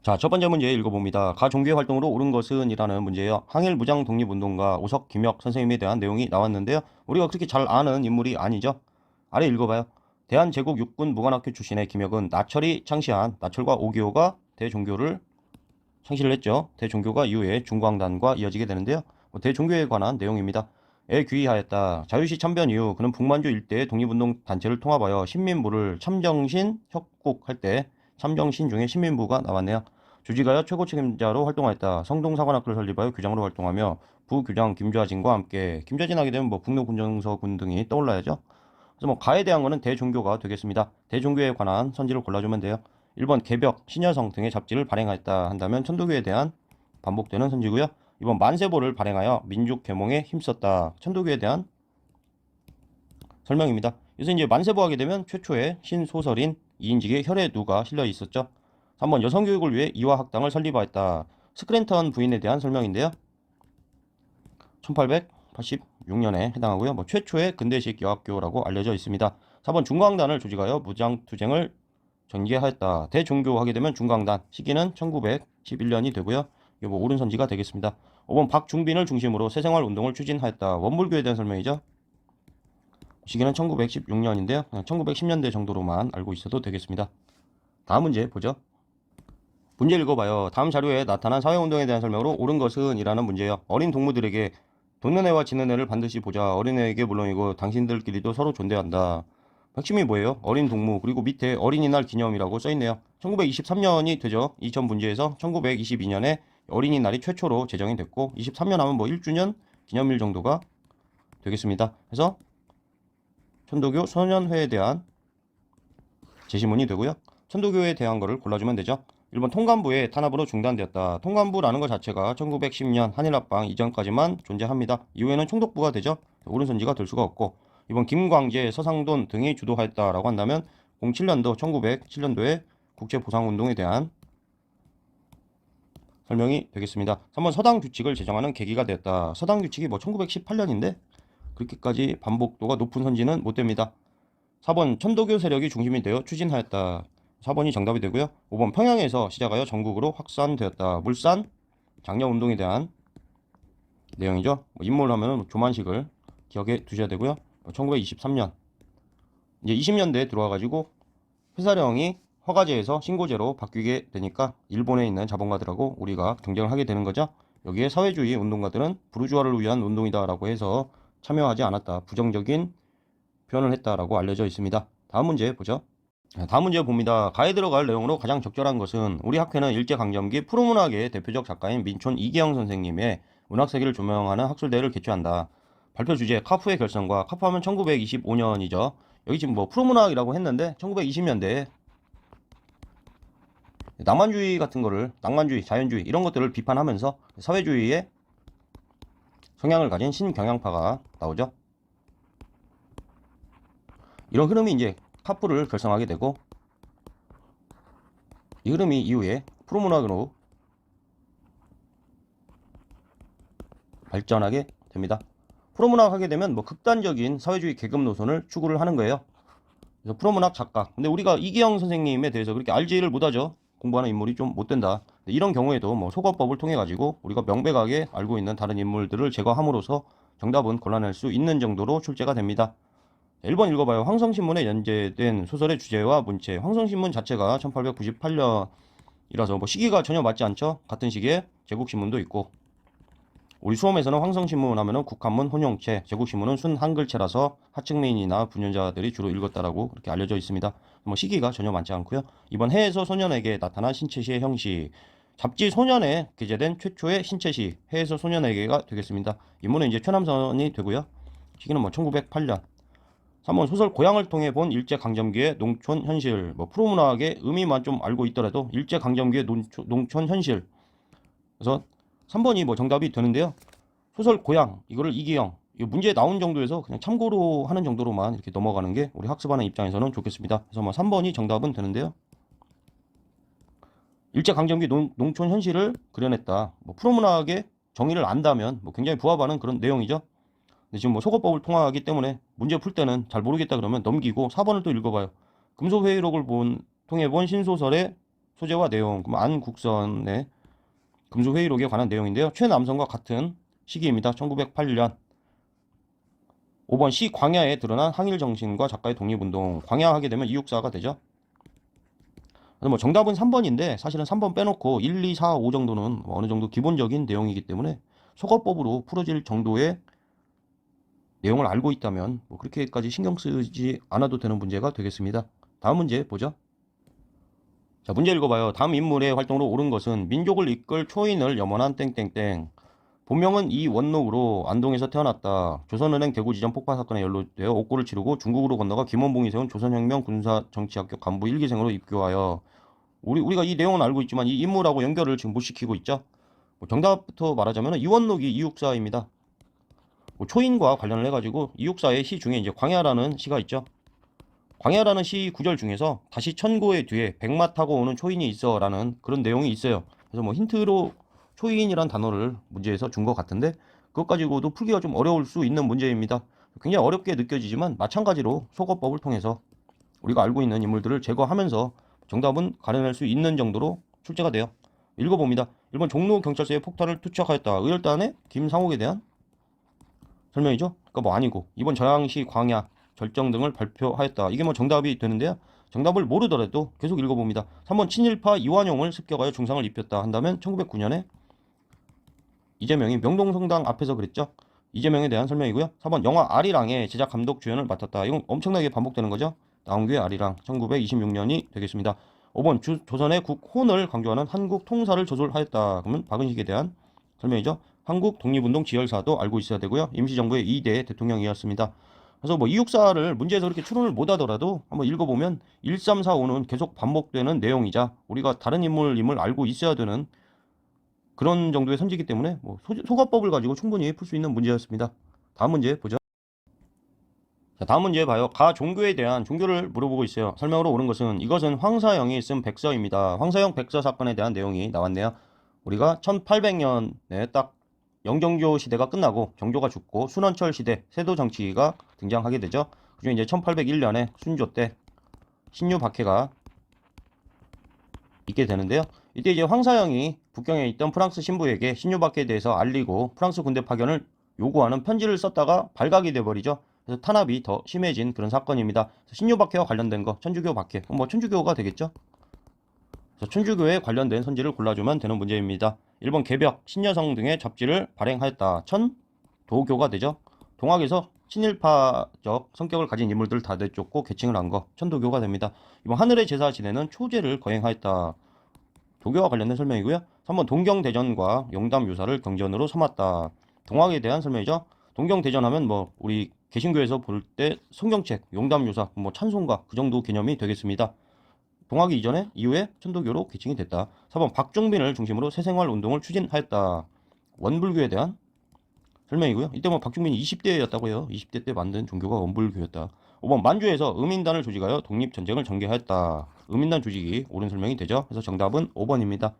자, 첫 번째 문제 읽어봅니다. 가 종교의 활동으로 옳은 것은 이라는 문제예요. 항일 무장 독립운동가 오석 김혁 선생님에 대한 내용이 나왔는데요. 우리가 그렇게 잘 아는 인물이 아니죠. 아래 읽어봐요. 대한제국 육군 무관학교 출신의 김혁은 나철이 창시한 나철과 오기오가 대종교를 창시를 했죠. 대종교가 이후에 중광단과 이어지게 되는데요. 대종교에 관한 내용입니다. 에 귀의하였다. 자유시 참변 이후 그는 북만주 일대의 독립운동 단체를 통합하여 신민부를 참정신 협국할 때 참정신 중에 신민부가 나왔네요. 조직하여 최고 책임자로 활동하였다. 성동사관학교를 설립하여 교장으로 활동하며 부교장 김좌진과 함께 김좌진 하게 되면 북로군정서군 등이 떠올라야죠. 그래서 가에 대한 거는 대종교가 되겠습니다. 대종교에 관한 선지를 골라주면 돼요. 1번 개벽, 신여성 등의 잡지를 발행하였다 한다면 천도교에 대한 반복되는 선지고요. 2번 만세보를 발행하여 민족 계몽에 힘썼다. 천도교에 대한 설명입니다. 그래서 이제 만세보 하게 되면 최초의 신소설인 이인직의 혈의 누가 실려 있었죠. 3번 여성교육을 위해 이화학당을 설립하였다. 스크랜턴 부인에 대한 설명인데요. 1886년에 해당하고요. 최초의 근대식 여학교라고 알려져 있습니다. 4번 중광단을 조직하여 무장투쟁을 전개하였다. 대종교 하게 되면 중광단, 시기는 1911년이 되고요. 이게 오른선지가 되겠습니다. 5번 박중빈을 중심으로 새생활운동을 추진하였다. 원불교에 대한 설명이죠. 시기는 1916년인데요. 그냥 1910년대 정도로만 알고 있어도 되겠습니다. 다음 문제 보죠. 문제 읽어봐요. 다음 자료에 나타난 사회운동에 대한 설명으로 옳은 것은 이라는 문제예요. 어린 동무들에게 돕는 애와 지는 애를 반드시 보자. 어린애에게 물론이고 당신들끼리도 서로 존대한다. 핵심이 뭐예요? 어린 동무 그리고 밑에 어린이날 기념이라고 써있네요. 1923년이 되죠. 2000 문제에서 1922년에 어린이날이 최초로 제정이 됐고 23년 하면 1주년 기념일 정도가 되겠습니다. 그래서 천도교 소년회에 대한 제시문이 되고요. 천도교에 대한 거를 골라주면 되죠. 1번 통감부의 탄압으로 중단되었다. 통감부라는 것 자체가 1910년 한일합방 이전까지만 존재합니다. 이후에는 총독부가 되죠. 오른손지가 될 수가 없고 2번 김광재, 서상돈 등이 주도하였다라고 한다면 07년도 1907년도에 국제보상운동에 대한 설명이 되겠습니다. 3번 서당규칙을 제정하는 계기가 되었다. 서당규칙이 1918년인데 그렇게까지 반복도가 높은 선지는 못 됩니다. 4번 천도교 세력이 중심이 되어 추진하였다. 4번이 정답이 되고요. 5번 평양에서 시작하여 전국으로 확산되었다. 물산 장려운동에 대한 내용이죠. 인물 하면 조만식을 기억해 두셔야 되고요. 1923년 이제 20년대에 들어와가지고 회사령이 허가제에서 신고제로 바뀌게 되니까 일본에 있는 자본가들하고 우리가 경쟁을 하게 되는 거죠. 여기에 사회주의 운동가들은 부르주아를 위한 운동이다라고 해서 참여하지 않았다. 부정적인 표현을 했다라고 알려져 있습니다. 다음 문제 보죠. 다음 문제 봅니다. 가에 들어갈 내용으로 가장 적절한 것은 우리 학회는 일제강점기 프로문학의 대표적 작가인 민촌 이계영 선생님의 문학세계를 조명하는 학술대회를 개최한다. 발표 주제 카프의 결성과 카프하면 1925년이죠. 여기 지금 프로문학이라고 했는데 1920년대에 낭만주의 같은 거를 낭만주의, 자연주의 이런 것들을 비판하면서 사회주의의 성향을 가진 신경향파가 나오죠. 이런 흐름이 이제 카프를 결성하게 되고 이 흐름이 이후에 프로문학으로 발전하게 됩니다. 프로문학 하게 되면 극단적인 사회주의 계급 노선을 추구를 하는 거예요. 그래서 프로문학 작가. 근데 우리가 이기영 선생님에 대해서 그렇게 알지를 못하죠. 공부하는 인물이 좀 못된다. 이런 경우에도 소거법을 통해 가지고 우리가 명백하게 알고 있는 다른 인물들을 제거함으로써 정답은 골라낼 수 있는 정도로 출제가 됩니다. 1번 읽어봐요. 황성신문에 연재된 소설의 주제와 문체. 황성신문 자체가 1898년이라서 시기가 전혀 맞지 않죠. 같은 시기에 제국신문도 있고 우리 수험에서는 황성신문 하면은 국한문 혼용체, 제국신문은 순한글체라서 하층민이나 분연자들이 주로 읽었다라고 그렇게 알려져 있습니다. 시기가 전혀 맞지 않고요. 이번 해에서 소년에게 나타난 신체시의 형식. 잡지 소년에 게재된 최초의 신체시 해에서 소년에게가 되겠습니다. 인물은 이제 최남선이 되고요. 시기는 1908년. 3번 소설 고향을 통해 본 일제강점기의 농촌 현실. 프로문학의 의미만 좀 알고 있더라도 일제강점기의 농촌 현실. 그래서 3번이 정답이 되는데요. 소설 고향 이거를 이기영 이거 문제에 나온 정도에서 그냥 참고로 하는 정도로만 이렇게 넘어가는 게 우리 학습하는 입장에서는 좋겠습니다. 그래서 3번이 정답은 되는데요. 일제강점기 농촌 현실을 그려냈다. 프로문학의 정의를 안다면 굉장히 부합하는 그런 내용이죠. 근데 지금 소거법을 통하기 때문에 문제 풀 때는 잘 모르겠다 그러면 넘기고 4번을 또 읽어봐요. 금소회의록을 통해 본 신소설의 소재와 내용, 그럼 안국선의 금수회의록에 관한 내용인데요. 최남선과 같은 시기입니다. 1908년. 5번 시 광야에 드러난 항일 정신과 작가의 독립운동. 광야 하게 되면 이육사가 되죠. 그래서 뭐 정답은 3번인데 사실은 3번 빼놓고 1, 2, 4, 5 정도는 뭐 어느 정도 기본적인 내용이기 때문에 속어법으로 풀어질 정도의 내용을 알고 있다면 뭐 그렇게까지 신경 쓰지 않아도 되는 문제가 되겠습니다. 다음 문제 보죠. 자, 문제 읽어봐요. 다음 인물의 활동으로 옳은 것은 민족을 이끌 초인을 염원한 땡땡땡. 본명은 이원록으로 안동에서 태어났다. 조선은행 대구지점 폭파 사건에 연루되어 옥고를 치르고 중국으로 건너가 김원봉이 세운 조선혁명 군사정치학교 간부 1기생으로 입교하여 우리가 이 내용은 알고 있지만 이 인물하고 연결을 지금 못 시키고 있죠. 뭐 정답부터 말하자면 이원록이 이육사입니다. 뭐 초인과 관련을 해가지고 이육사의 시 중에 이제 광야라는 시가 있죠. 광야라는 시 구절 중에서 다시 천고의 뒤에 백마 타고 오는 초인이 있어라는 그런 내용이 있어요. 그래서 뭐 힌트로 초인이란 단어를 문제에서 준 것 같은데 그것 가지고도 풀기가 좀 어려울 수 있는 문제입니다. 굉장히 어렵게 느껴지지만 마찬가지로 속어법을 통해서 우리가 알고 있는 인물들을 제거하면서 정답은 가려낼 수 있는 정도로 출제가 돼요. 읽어봅니다. 1번 종로 경찰서에 폭탄을 투척하였다. 의열단의 김상옥에 대한 설명이죠. 그러니까 뭐 아니고 2번 저양시 광야 절정 등을 발표하였다. 이게 뭐 정답이 되는데요. 정답을 모르더라도 계속 읽어봅니다. 3번 친일파 이완용을 습격하여 중상을 입혔다 한다면 1909년에 이재명이 명동성당 앞에서 그랬죠. 이재명에 대한 설명이고요. 4번 영화 아리랑의 제작 감독 주연을 맡았다. 이건 엄청나게 반복되는 거죠. 나온규의 아리랑 1926년이 되겠습니다. 5번 조선의 국혼을 강조하는 한국 통사를 저술하였다. 그러면 박은식에 대한 설명이죠. 한국 독립운동 지열사도 알고 있어야 되고요. 임시정부의 2대 대통령이었습니다. 그래서 뭐 이육사를 문제에서 그렇게 추론을 못하더라도 한번 읽어보면 1345는 계속 반복되는 내용이자 우리가 다른 인물임을 알고 있어야 되는 그런 정도의 선지이기 때문에 뭐 소가법을 가지고 충분히 풀 수 있는 문제였습니다. 다음 문제 보죠. 자, 다음 문제 봐요. 가 종교에 대한 종교를 물어보고 있어요. 설명으로 옳은 것은 이것은 황사영이 쓴 백서입니다. 황사영 백서 사건에 대한 내용이 나왔네요. 우리가 1800년에 딱 영정조 시대가 끝나고 정조가 죽고 순원철 시대 세도 정치가 등장하게 되죠. 그중에 이제 1801년에 순조 때 신유 박해가 있게 되는데요. 이때 이제 황사영이 북경에 있던 프랑스 신부에게 신유 박해에 대해서 알리고 프랑스 군대 파견을 요구하는 편지를 썼다가 발각이 돼버리죠. 그래서 탄압이 더 심해진 그런 사건입니다. 신유 박해와 관련된 거 천주교 박해, 뭐 천주교가 되겠죠. 그래서 천주교에 관련된 선지를 골라주면 되는 문제입니다. 1번 개벽, 신여성 등의 잡지를 발행하였다. 천도교가 되죠. 동학에서 친일파적 성격을 가진 인물들을 다 내쫓고 계칭을 한 거 천도교가 됩니다. 이번 하늘의 제사 지내는 초제를 거행하였다. 도교와 관련된 설명이고요. 3번 동경대전과 용담유사를 경전으로 삼았다. 동학에 대한 설명이죠. 동경대전하면 뭐 우리 개신교에서 볼 때 성경책, 용담유사, 뭐 찬송가 그 정도 개념이 되겠습니다. 동학이 이전에 이후에 천도교로 개칭이 됐다. 4번 박종빈을 중심으로 새생활 운동을 추진하였다. 원불교에 대한 설명이고요. 이때 뭐 박종빈이 20대였다고 해요. 20대 때 만든 종교가 원불교였다. 5번 만주에서 의민단을 조직하여 독립전쟁을 전개하였다. 의민단 조직이 옳은 설명이 되죠. 그래서 정답은 5번입니다.